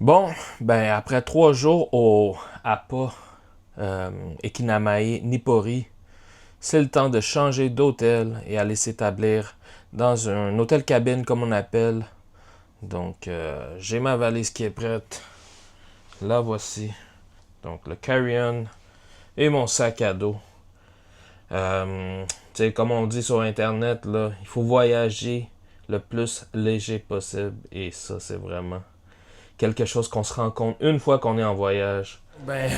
Bon, ben après 3 jours au Appa Ekinamae Nippori, c'est le temps de changer d'hôtel et aller s'établir dans un hôtel cabine comme on appelle. Donc j'ai ma valise qui est prête. La voici. Donc le carry-on et mon sac à dos. Tu sais, comme on dit sur internet, là, il faut voyager le plus léger possible. Et ça, c'est vraiment quelque chose qu'on se rend compte une fois qu'on est en voyage. Ben,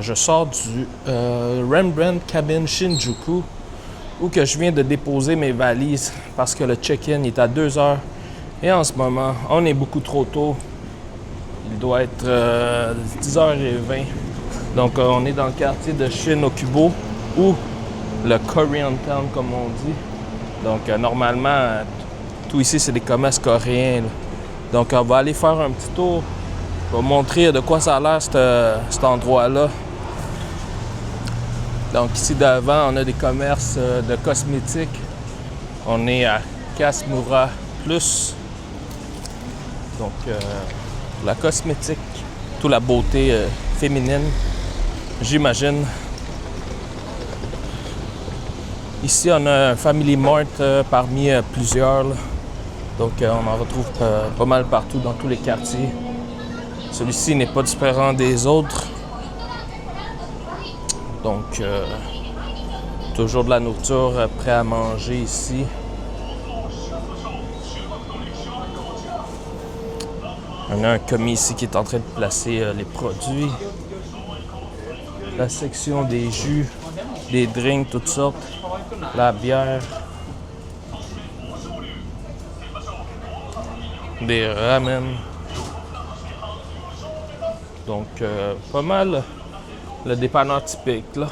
je sors du Rembrandt Cabin Shinjuku où que je viens de déposer mes valises parce que le check-in est à 2 heures et en ce moment, on est beaucoup trop tôt. Il doit être 10h20. Donc, on est dans le quartier de Shin-Okubo ou le Koreatown comme on dit. Donc, normalement, tout ici, c'est des commerces coréens. Là. Donc, on va aller faire un petit tour. Je vais montrer de quoi ça a l'air, cet endroit-là. Donc, ici devant, on a des commerces de cosmétiques. On est à Kasmura Plus. Donc, la cosmétique, toute la beauté féminine, j'imagine. Ici, on a un Family Mart parmi plusieurs. Là. Donc, on en retrouve pas mal partout dans tous les quartiers. Celui-ci n'est pas différent des autres. Donc, toujours de la nourriture prêt à manger ici. On a un commis ici qui est en train de placer les produits. La section des jus, des drinks, toutes sortes. La bière. Des ramen. Donc, pas mal le dépanneur typique, là.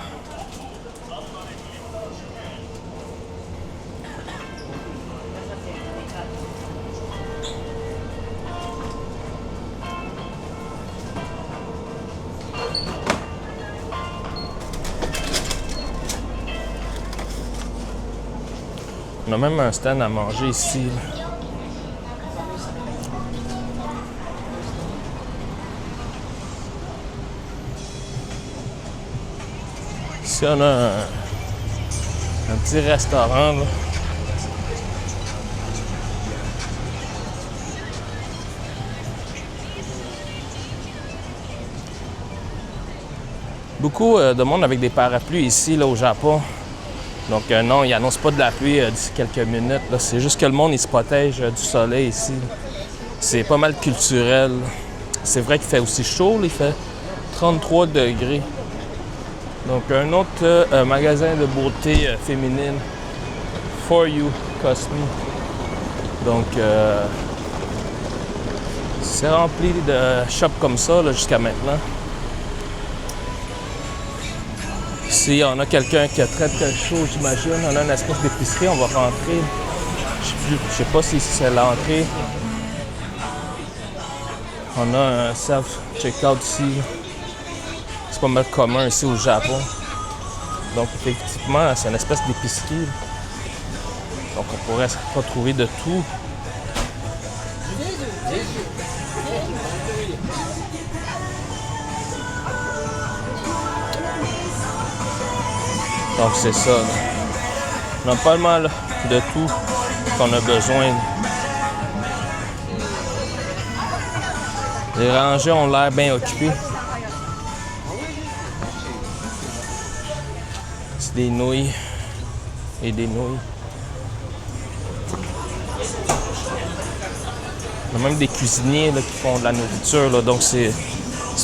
On a même un stand à manger ici, là. Ici, on a un petit restaurant, là. Beaucoup de monde avec des parapluies ici, là, au Japon. Donc non, ils n'annoncent pas de la pluie d'ici quelques minutes. Là. C'est juste que le monde, il se protège du soleil ici. C'est pas mal culturel. C'est vrai qu'il fait aussi chaud, là, il fait 33 degrés. Donc un autre magasin de beauté féminine, For You Cosme. Donc c'est rempli de shops comme ça là, jusqu'à maintenant. Ici, on a quelqu'un qui a très très chaud, j'imagine. On a une espèce d'épicerie, on va rentrer. Je sais pas si c'est l'entrée. On a un self-checkout ici. C'est pas mal commun ici au Japon. Donc effectivement, c'est une espèce d'épicerie. Donc on pourrait retrouver de tout. Donc c'est ça. Là. On a pas mal de tout qu'on a besoin. Les rangées ont l'air bien occupées. C'est des nouilles et des nouilles. On a même des cuisiniers là, qui font de la nourriture. Là, donc c'est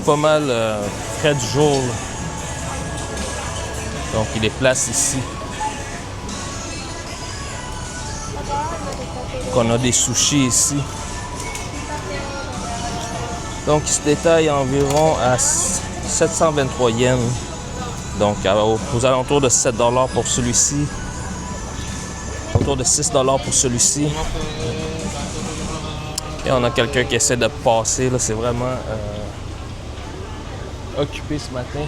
pas mal frais du jour. Là. Donc il les place ici. Donc on a des sushis ici. Donc il se détaille environ à 723 yens. Donc aux alentours de 7 $ pour celui-ci. Autour de 6 $ pour celui-ci. Et on a quelqu'un qui essaie de passer. Là, c'est vraiment occupé ce matin.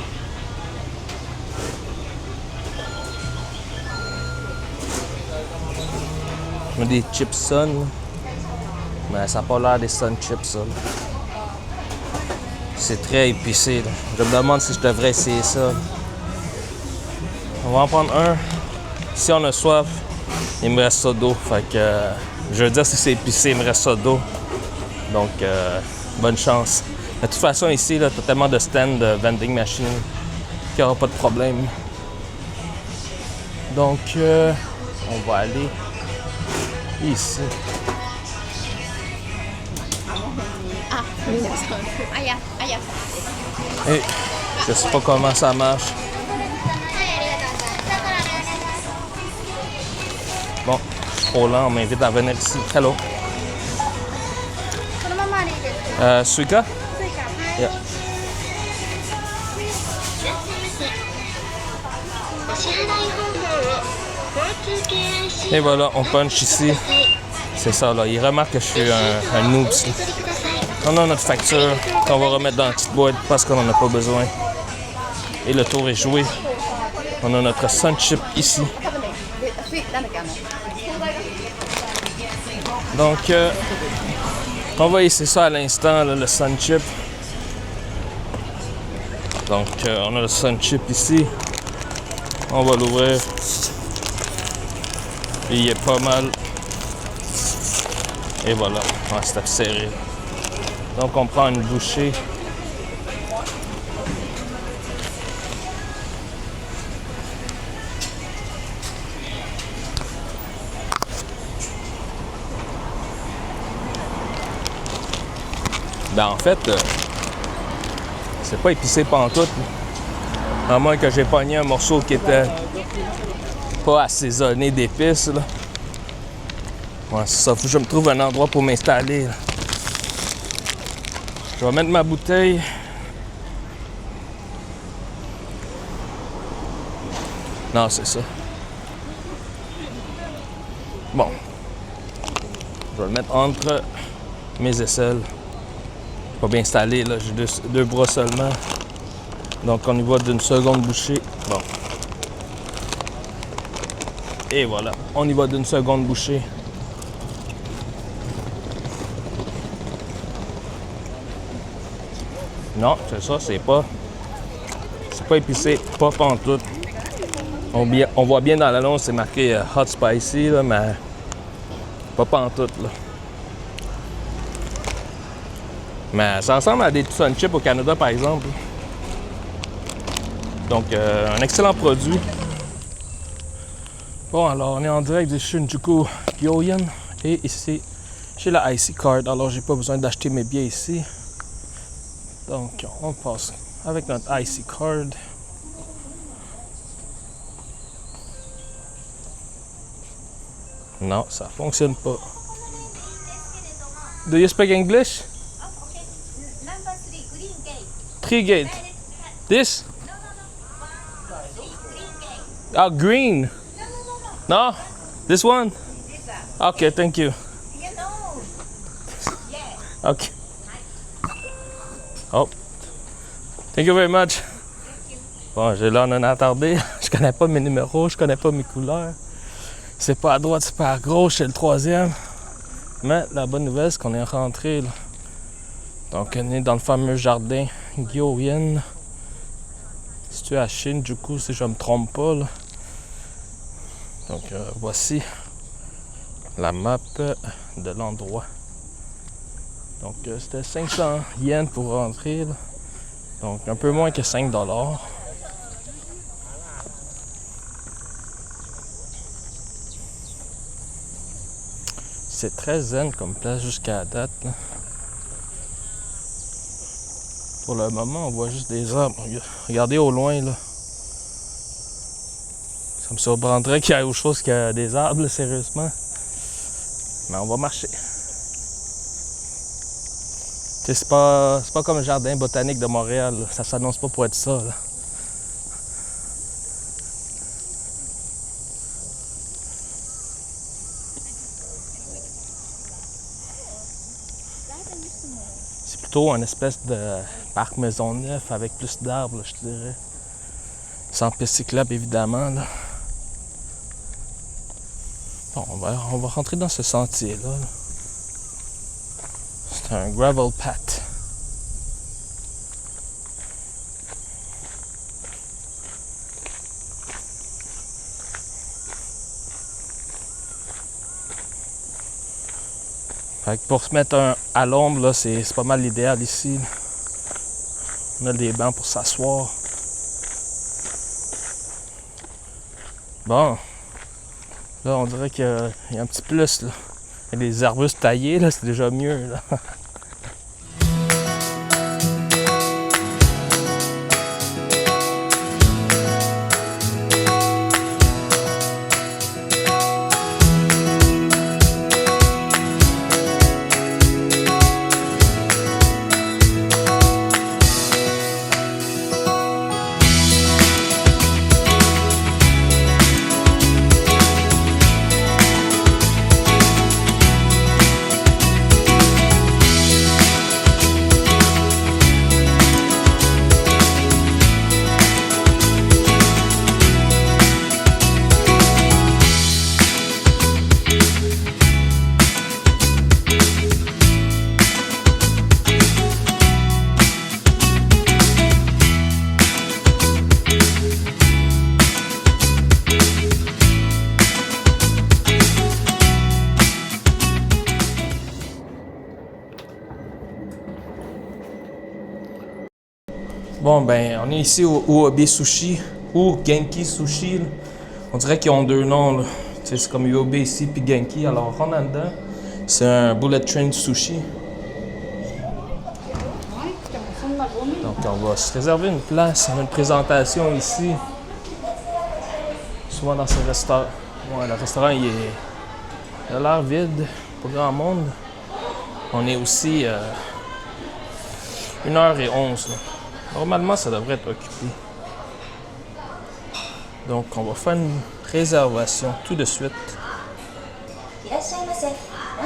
On a des chips Sun. Mais ça n'a pas l'air des Sun Chips, ça. C'est très épicé. Là. Je me demande si je devrais essayer ça. On va en prendre un. Si on a soif, il me reste ça d'eau. Fait que je veux dire, si c'est épicé, il me reste ça d'eau. Donc, bonne chance. De toute façon, ici, tu as tellement de stands de vending machine qu'il n'y aura pas de problème. Donc, on va aller ici. Et je sais pas comment ça marche. Bon, je suis trop lent, on m'invite à venir ici. Hello. Suika? Yeah. Et voilà, on punch ici. C'est ça, là. Il remarque que je suis un noob. On a notre facture qu'on va remettre dans la petite boîte parce qu'on n'en a pas besoin. Et le tour est joué. On a notre Sun Chip ici. Donc, on va essayer ça à l'instant, le Sun Chip. Donc, on a le Sun Chip ici. On va l'ouvrir. Et il est pas mal. Et voilà, c'est serré. Donc, on prend une bouchée. Ben, en fait, c'est pas épicé pantoute. À moins que j'ai pogné un morceau qui était pas assaisonné d'épices. Là. Ouais, c'est ça. Faut que je me trouve un endroit pour m'installer. Là. Je vais mettre ma bouteille. Non, c'est ça. Bon. Je vais le mettre entre mes aisselles. Pas bien installé, là. J'ai deux bras seulement. Donc, on y va d'une seconde bouchée. Bon. Et voilà. On y va d'une seconde bouchée. Non, c'est ça, c'est pas épicé, pas pantoute. On voit bien dans l'annonce, c'est marqué Hot Spicy, là, mais pas pantoute, là. Mais ça ressemble à des Sun Chips au Canada, par exemple. Donc, un excellent produit. Bon, alors, on est en direct de Shinjuku Gyoen. Et ici, j'ai la IC Card. Alors, j'ai pas besoin d'acheter mes billets ici. Donc, on passe avec notre IC Card. Non, ça fonctionne pas. Do you speak English? Okay. Number 3, green gate. 3 gate. This? Green gate. Oh, green. No? This one? This one. Okay, thank you. You know. Yeah. Okay. Oh. Thank you very much. Bon, j'ai l'air d'un attardé. Je connais pas mes numéros, je connais pas mes couleurs. C'est pas à droite, c'est pas à gauche, c'est le troisième. Mais la bonne nouvelle, c'est qu'on est rentré. Là. Donc, on est dans le fameux jardin Gyoen. Situé à Shinjuku, si je me trompe pas. Là. Donc, voici la map de l'endroit. Donc, c'était 500 yens pour rentrer. Là. Donc, un peu moins que 5 $. C'est très zen comme place jusqu'à la date. Là. Pour le moment, on voit juste des arbres. Regardez au loin, là. Ça me surprendrait qu'il y ait autre chose que des arbres, là, sérieusement. Mais on va marcher. C'est pas comme le jardin botanique de Montréal. Là. Ça s'annonce pas pour être ça. Là. C'est plutôt une espèce de parc Maisonneuve avec plus d'arbres, je te dirais. Sans piste cyclable, évidemment. Là. Bon, on va rentrer dans ce sentier-là. Là. C'est un gravel path. Fait que pour se mettre à l'ombre, là, c'est pas mal l'idéal ici. On a des bancs pour s'asseoir. Bon. Là, on dirait qu'il y a un petit plus, là. Il y a des arbustes taillés, là, c'est déjà mieux, là. Bon, ben, on est ici au Uobi Sushi ou Genki Sushi. Là. On dirait qu'ils ont deux noms. Là. C'est comme Uobi ici puis Genki. Alors, on rentre dedans. C'est un bullet train sushi. Donc, on va se réserver une place. On a une présentation ici. Souvent dans ces restaurants. Ouais, le restaurant, il a l'air vide. Pas grand monde. On est aussi 1h11. Là. Normalement, ça devrait être occupé. Donc, on va faire une réservation tout de suite.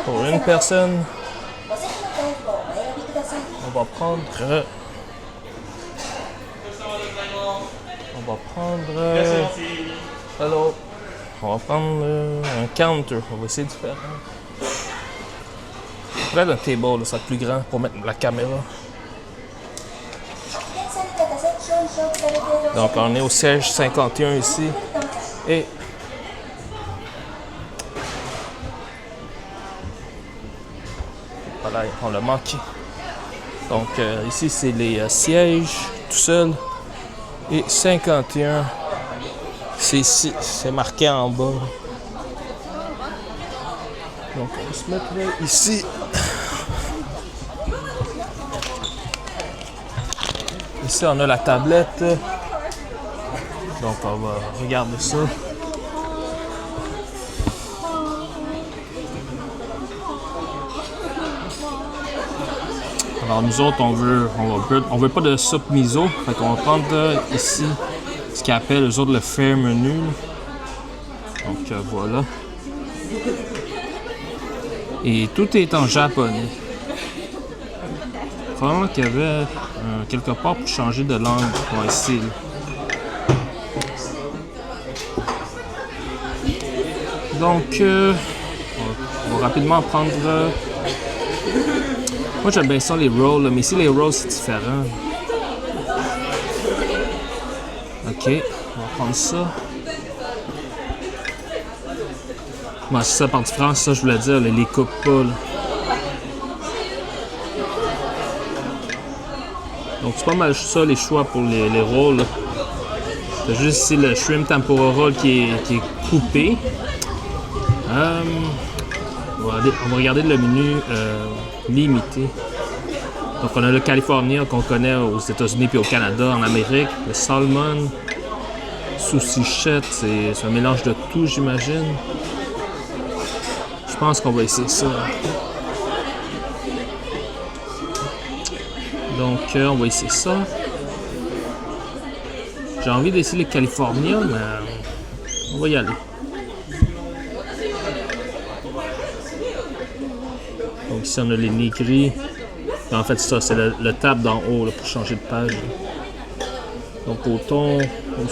Pour une personne, on va prendre... Hello. On va prendre un counter. On va essayer de faire peut-être un table, ça va être plus grand pour mettre la caméra. Donc, on est au siège 51 ici. Et voilà, on l'a manqué. Donc, ici, c'est les sièges tout seul. Et 51, c'est ici, c'est marqué en bas. Donc, on va se mettre là, ici. Ici, on a la tablette. Donc, on va regarder ça. Alors, nous autres, on veut pas de soupe miso. Fait qu'on va prendre ici ce qu'ils appellent eux autres le fair menu. Donc, voilà. Et tout est en japonais. Probablement qu'il y avait quelque part pour changer de langue. Ouais, ici. Là. Donc, on va rapidement prendre... Moi, j'aime bien ça, les rolls, là, mais ici, les rolls, c'est différent. OK, on va prendre ça. Moi, c'est ça, par différence, ça, je voulais dire, là, les coupes pas, là. Donc, c'est pas mal ça, les choix pour les rolls, là. C'est juste ici le shrimp tempura roll qui est coupé. On va regarder le menu limité. Donc, on a le California qu'on connaît aux États-Unis puis au Canada, en Amérique. Le salmon, saucichette, c'est un mélange de tout, j'imagine. Je pense qu'on va essayer ça. Donc, on va essayer ça. J'ai envie d'essayer le California, mais on va y aller. Donc ici, on a les nigris. En fait, ça, c'est le tab d'en haut là, pour changer de page. Donc au thon, au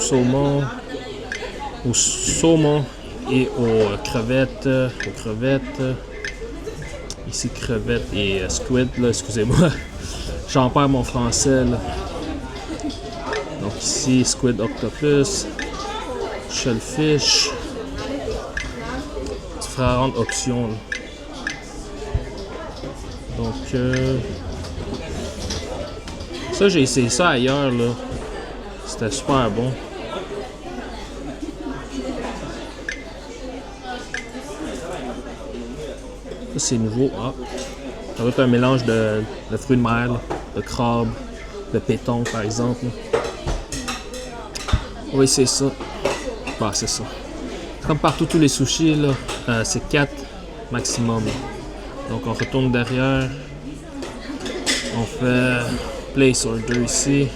saumon et aux crevettes. Ici, crevettes et squid, là, excusez-moi. J'en perds mon français, là. Donc ici, squid octopus, shellfish. Différentes options, là. Donc, ça, j'ai essayé ça ailleurs, là. C'était super bon. Ça, c'est nouveau. Ah. Ça va être un mélange de fruits de mer, là, de crabe, de péton, par exemple. Oui, c'est ça. Bah, c'est ça. Comme partout, tous les sushis, là, c'est 4 maximum. Donc, on retourne derrière. On fait place order ici.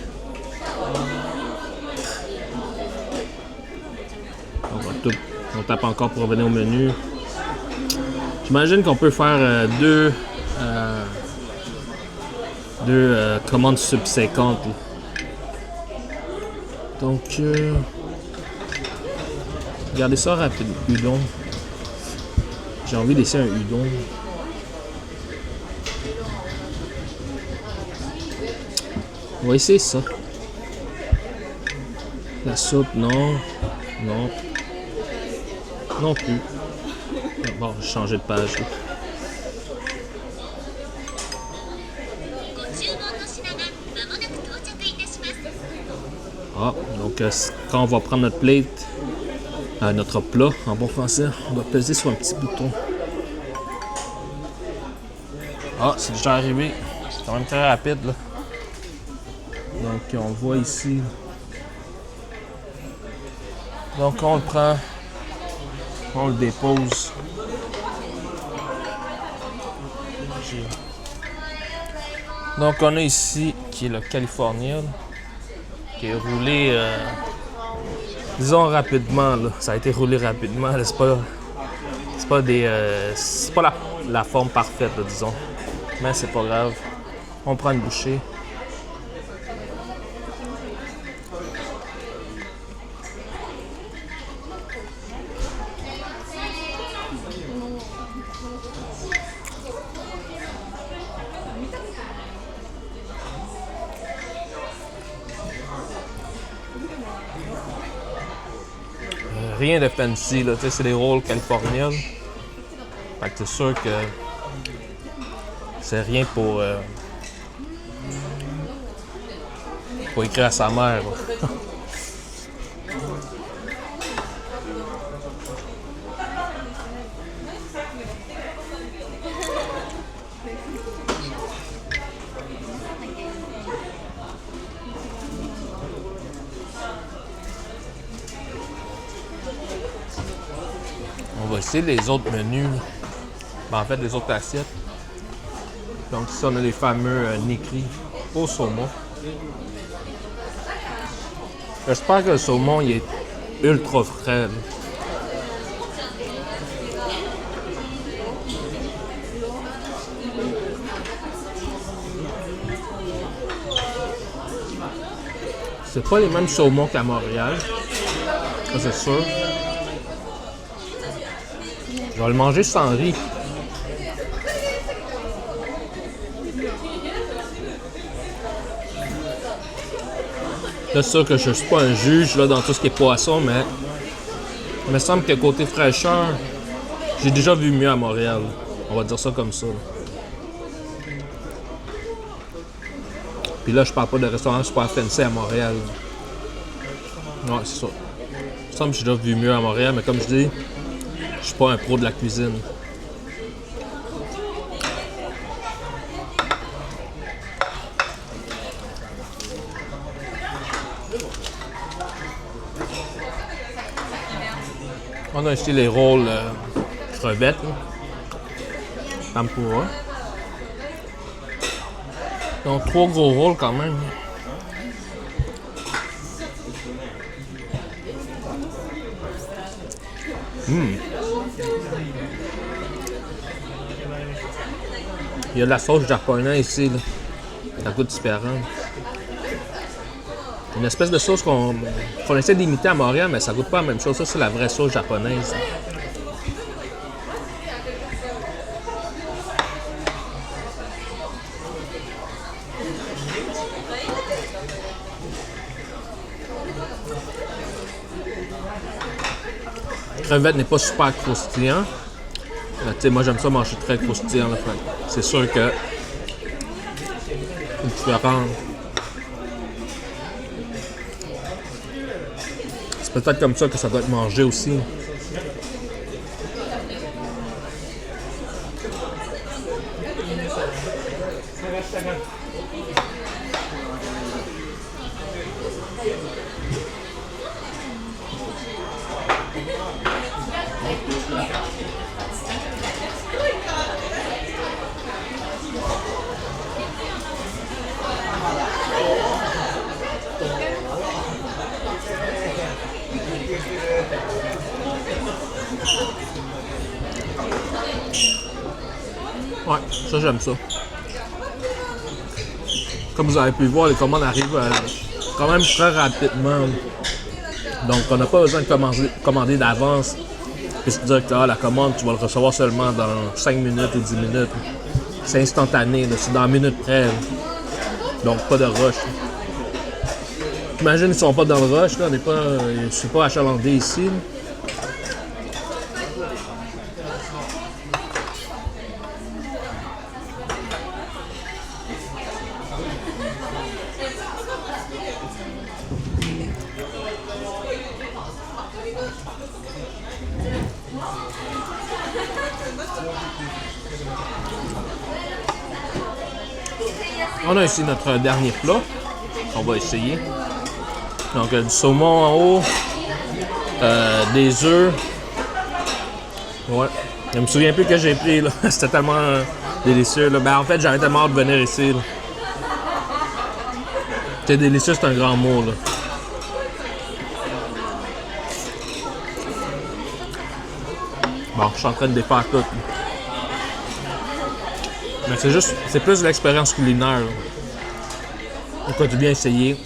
On tape encore pour revenir au menu. J'imagine qu'on peut faire deux commandes subséquentes. Là. Donc, regardez ça rapide. Udon. J'ai envie d'essayer un udon. On va essayer ça. La soupe, non. Non. Non plus. Bon, j'ai changé de page. Là. Ah, donc quand on va prendre notre plate, notre plat en bon français, on va peser sur un petit bouton. Ah, c'est déjà arrivé. C'est quand même très rapide là. Donc on le voit ici. Donc on le prend, on le dépose. Donc on a ici qui est le California, qui est roulé, disons rapidement. Là. Ça a été roulé rapidement. Là. C'est pas la forme parfaite, là, disons. Mais c'est pas grave. On prend une bouchée. Rien de fancy, là, c'est des rôles californiens. Fait que c'est sûr que c'est rien pour écrire à sa mère. On va essayer les autres menus. Ben, en fait, les autres assiettes. Donc ici, on a les fameux nikri au saumon. J'espère que le saumon il est ultra frais. Là. C'est pas les mêmes saumons qu'à Montréal. Ça, c'est sûr. Je vais le manger sans riz. Là, c'est sûr que je suis pas un juge là, dans tout ce qui est poisson, mais il me semble que côté fraîcheur, j'ai déjà vu mieux à Montréal. On va dire ça comme ça. Là. Puis là, je parle pas de restaurant super fancy à Montréal. Ouais, c'est ça. Il me semble que j'ai déjà vu mieux à Montréal, mais comme je dis, je suis pas un pro de la cuisine. On a acheté les rôles crevettes, tempura. Donc 3 gros rôles quand même. Il y a de la sauce japonaise ici, là. Ça goûte différent. Une espèce de sauce qu'on essaie d'imiter à Montréal, mais ça goûte pas la même chose. Ça, c'est la vraie sauce japonaise. La crevette n'est pas super croustillant. Moi, j'aime ça manger très croustillant. Là, c'est sûr que différent. C'est peut-être comme ça que ça doit être mangé aussi. Ouais, ça j'aime ça. Comme vous avez pu voir, les commandes arrivent quand même très rapidement. Donc on n'a pas besoin de commander d'avance et se dire que la commande, tu vas le recevoir seulement dans 5 minutes ou 10 minutes. C'est instantané, c'est dans la minute près. Donc pas de rush. J'imagine qu'ils ne sont pas dans le rush, là. Je ne suis pas achalandé ici. Là. On a ici notre dernier plat. On va essayer. Donc du saumon en haut, des œufs. Ouais. Je me souviens plus que j'ai pris là. C'était tellement délicieux. Là. Ben, en fait, j'avais tellement hâte de venir ici. C'est délicieux, c'est un grand mot. Là. Bon, je suis en train de défaire tout. Mais c'est plus l'expérience culinaire. Donc, tu bien essayer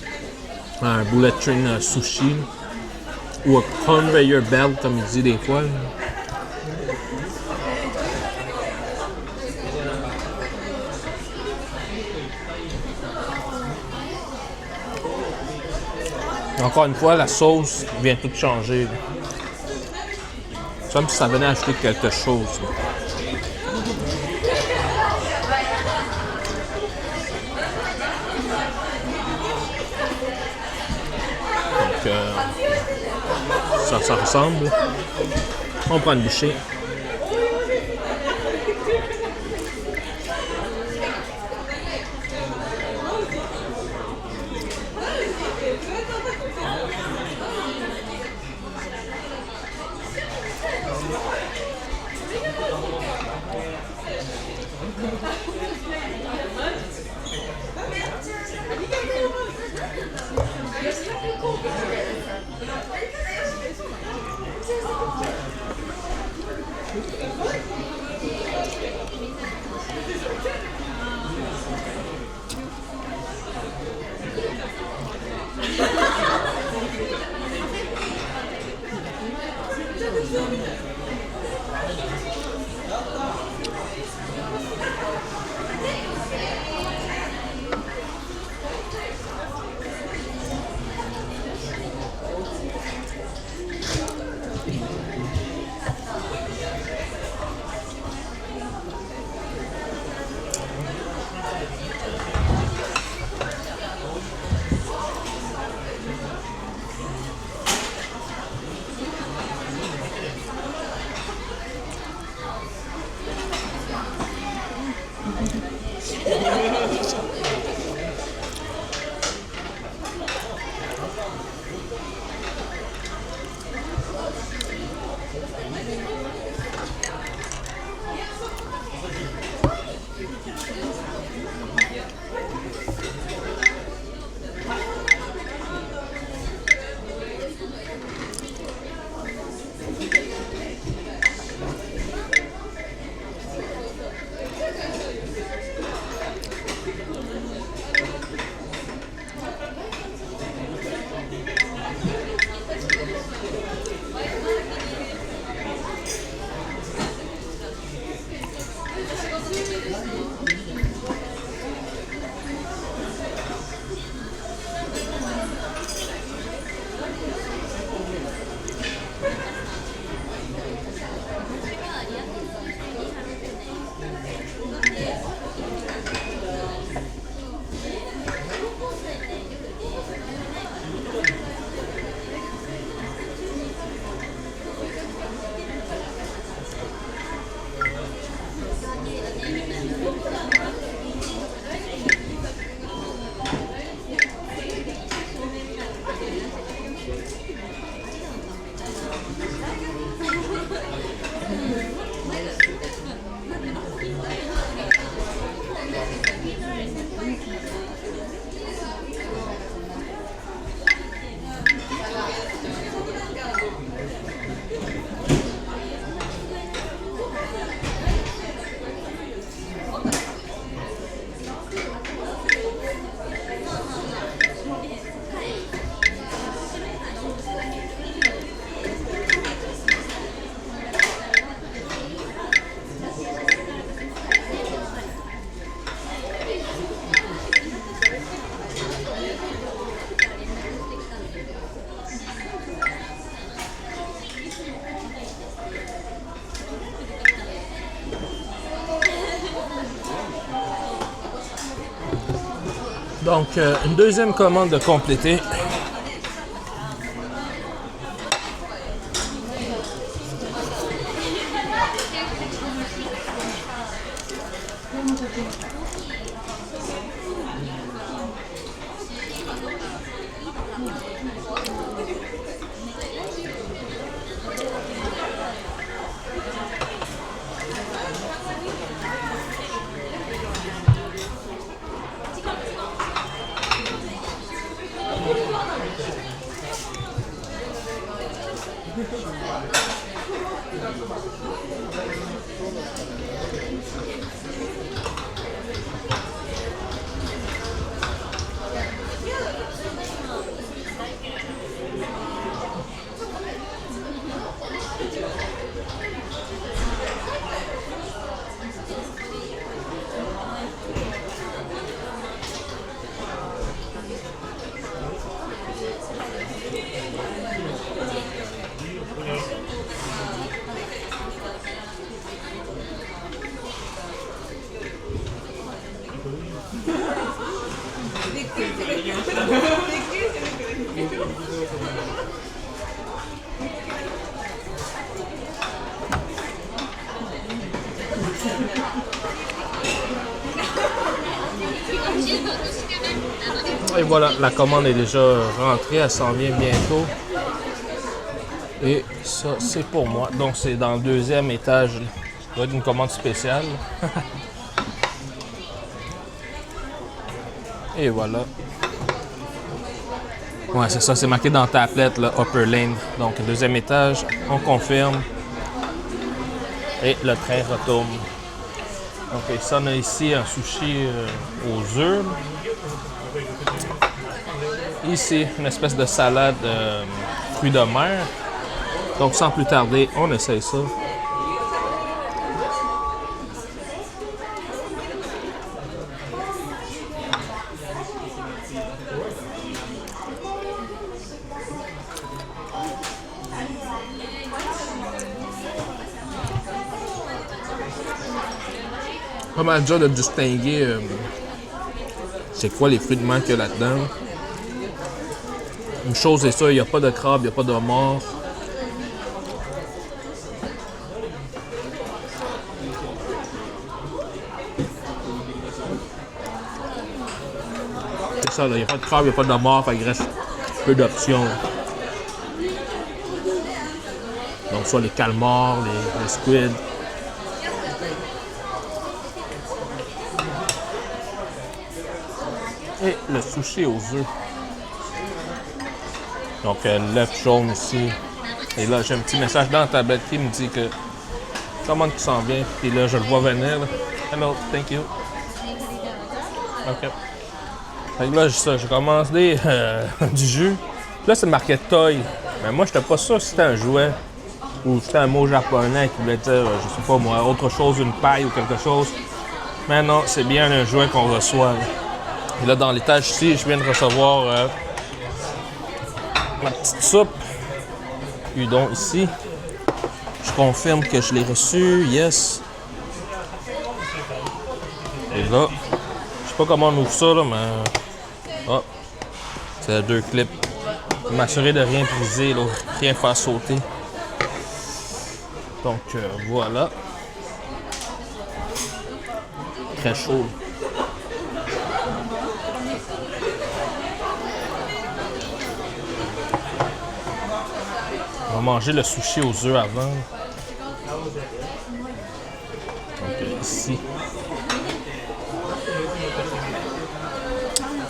un bullet train sushi ou un conveyor belt, comme il dit des fois. Encore une fois, la sauce vient tout changer. C'est comme si ça venait ajouter quelque chose. Ça ressemble. On prend une bouchée. Donc, une deuxième commande de compléter. Et voilà, la commande est déjà rentrée, elle s'en vient bientôt. Et ça, c'est pour moi. Donc, c'est dans le deuxième étage. Ça doit être une commande spéciale. Et voilà. Ouais, c'est ça, c'est marqué dans ta tablette, là, Upper Lane. Donc, deuxième étage, on confirme. Et le train retourne. Ok, ça, on a ici un sushi aux œufs. Ici, une espèce de salade fruits de mer. Donc, sans plus tarder, on essaye ça. Pas mal déjà de distinguer c'est quoi les fruits de mer qu'il y a là-dedans. Une chose est ça, il n'y a pas de crabe, il n'y a pas de homard. C'est ça, il n'y a pas de crabe, il n'y a pas de homard, fait qu'il reste peu d'options. Donc soit les calmars, les squids. Et le sushi aux œufs. Donc, l'œuf jaune ici. Et là, j'ai un petit message dans la tablette qui me dit que commande qui s'en vient. Puis là, je le vois venir. Là. Hello, thank you. OK. Fait que là, j'ai commandé du jus. Là, c'est marqué toy. Mais moi, je n'étais pas sûr si c'était un jouet ou si c'était un mot japonais qui voulait dire, je sais pas moi, autre chose, une paille ou quelque chose. Mais non, c'est bien un jouet qu'on reçoit. Là. Et là, dans l'étage ici, je viens de recevoir ma petite soupe. Udon ici. Je confirme que je l'ai reçu. Yes. Et là, je sais pas comment on ouvre ça, là, mais... Ah, c'est deux clips. M'assurer de rien briser, là, rien faire sauter. Donc, voilà. Très chaud. On va manger le sushi aux œufs avant. Donc, ici.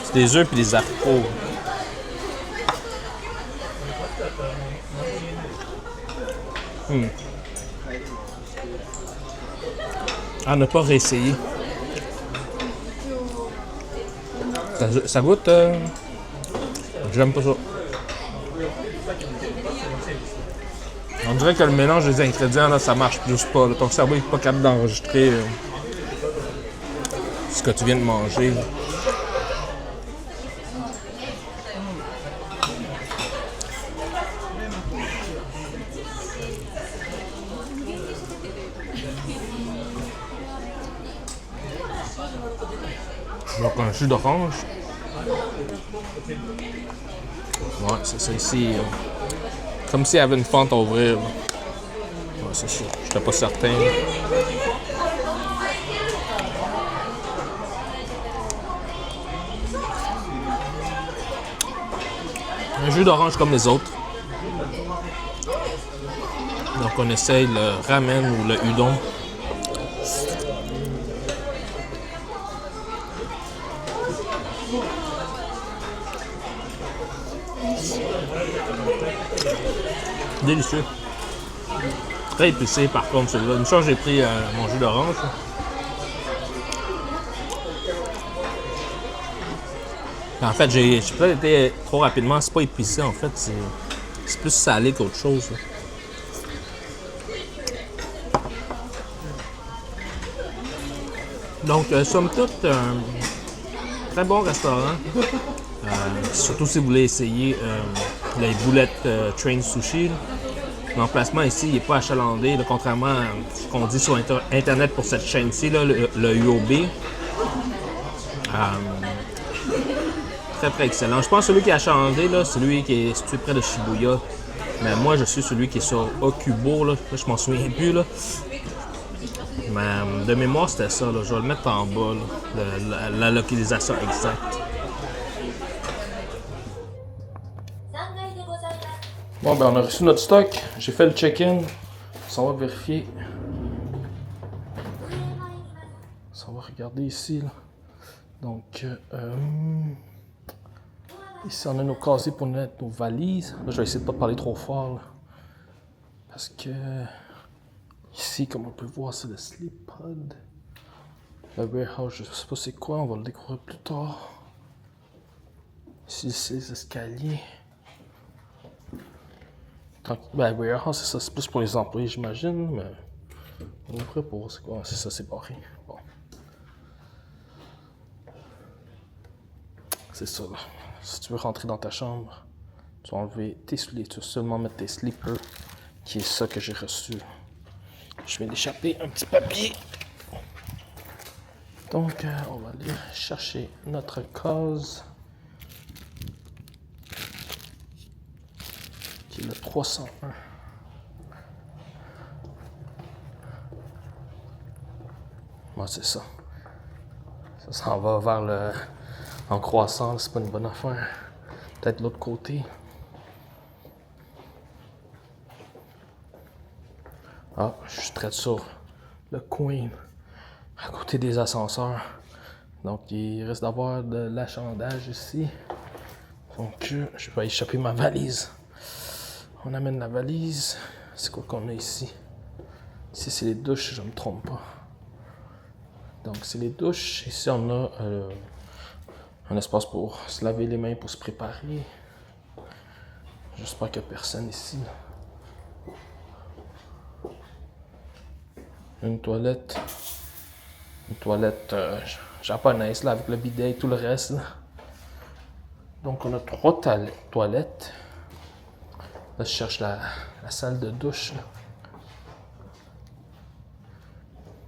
C'est des œufs et des haricots. À ne pas réessayer. Ça goûte... J'aime pas ça. On dirait que le mélange des ingrédients, là, ça marche juste pas. Là. Ton cerveau n'est pas capable d'enregistrer ce que tu viens de manger. Là. Donc un jus d'orange. Ouais, c'est ça ici. Comme s'il y avait une fente à ouvrir. Ouais, c'est ça. J'étais pas certain. Un jus d'orange comme les autres. Donc on essaye le ramen ou le udon. Délicieux. Très épicé par contre celui-là. Une fois j'ai pris mon jus d'orange. En fait, j'ai peut-être été trop rapidement. C'est pas épicé en fait. C'est plus salé qu'autre chose. Là. Donc, somme toute, très bon restaurant. Surtout si vous voulez essayer les boulettes Train Sushi. L'emplacement ici n'est pas achalandé, là, contrairement à ce qu'on dit sur Internet pour cette chaîne-ci, le UOB. Très très excellent. Je pense que celui qui est achalandé, là, c'est celui qui est situé près de Shibuya. Mais moi, je suis celui qui est sur Okubo. Là, je m'en souviens plus. Là. Mais de mémoire, c'était ça. Là. Je vais le mettre en bas, là, la localisation exacte. Bon, ben on a reçu notre stock. J'ai fait le check-in. On va vérifier. On va regarder ici. Là. Donc, ici, on a nos casiers pour mettre nos valises. Là, je vais essayer de ne pas parler trop fort. Là. Parce que ici, comme on peut voir, c'est le sleep pod. Le warehouse, je ne sais pas c'est quoi. On va le découvrir plus tard. Ici, c'est les escaliers. Ben, warehouse, c'est ça. C'est plus pour les employés, j'imagine. Mais on est prêt pour. C'est quoi? C'est ça, c'est barré. Bon. C'est ça, là. Si tu veux rentrer dans ta chambre, tu vas enlever tes souliers. Tu vas seulement mettre tes slippers, qui est ça que j'ai reçu. Je vais l'échapper un petit papier. Donc, on va aller chercher notre case, qui est le 301. Moi, c'est ça. Ça s'en va vers le... En croissant, c'est pas une bonne affaire. Peut-être l'autre côté. Ah, je suis très sur le coin, à côté des ascenseurs. Donc, il risque d'avoir de l'achalandage ici. Donc, je vais échapper ma valise. On amène la valise. C'est quoi qu'on a ici? Ici, c'est les douches, je ne me trompe pas. Donc, c'est les douches. Ici, on a un espace pour se laver les mains, pour se préparer. J'espère qu'il n'y a personne ici. Une toilette japonaise là, avec le bidet et tout le reste. Là. Donc, on a 3 toilettes. Là, je cherche la salle de douche.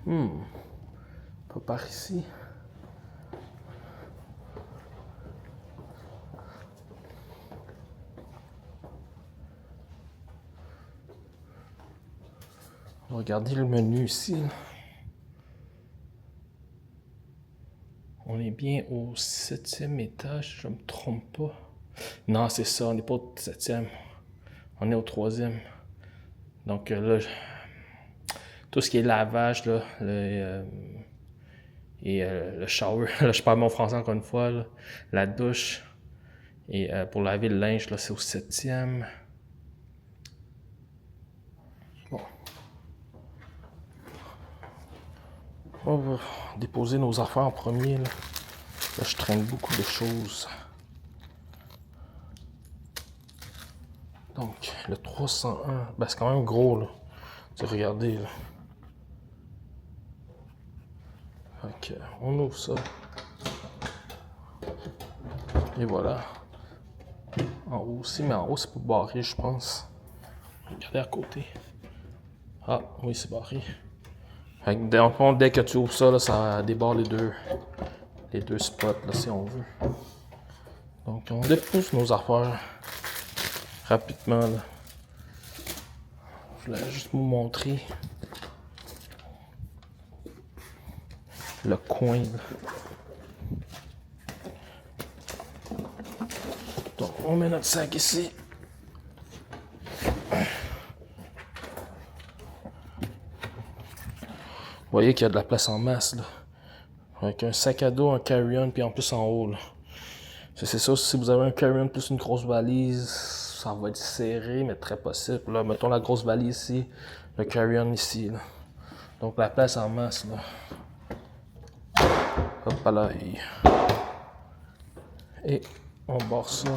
Pas par ici. On va regarder le menu ici. Là. On est bien au 7e étage, je ne me trompe pas. Non, c'est ça, on n'est pas au 7e. On est au 3e. Donc là, tout ce qui est lavage, là, le shower, là, je parle mon français encore une fois, là, la douche, et pour laver le linge, là, c'est au 7e. Bon. On va déposer nos affaires en premier. Là, je traîne beaucoup de choses. Donc, le 301, ben, c'est quand même gros, là. Regardez, là. Ok, on ouvre ça. Et voilà. En haut aussi, mais en haut, c'est pas barré, je pense. Regardez à côté. Ah, oui, c'est barré. Dans le fond, dès que tu ouvres ça, là, ça débarre les deux spots, là, si on veut. Donc on dépose nos affaires rapidement là. Je voulais juste vous montrer le coin là. Donc on met notre sac ici. Vous voyez qu'il y a de la place en masse là. Avec un sac à dos, un carry-on, puis en plus en haut là. C'est ça, si vous avez un carry-on plus une grosse valise, ça va être serré, mais très possible. Là, mettons la grosse valise ici, le carry-on ici. Là. Donc la place en masse là. Hop là. Et on barre ça.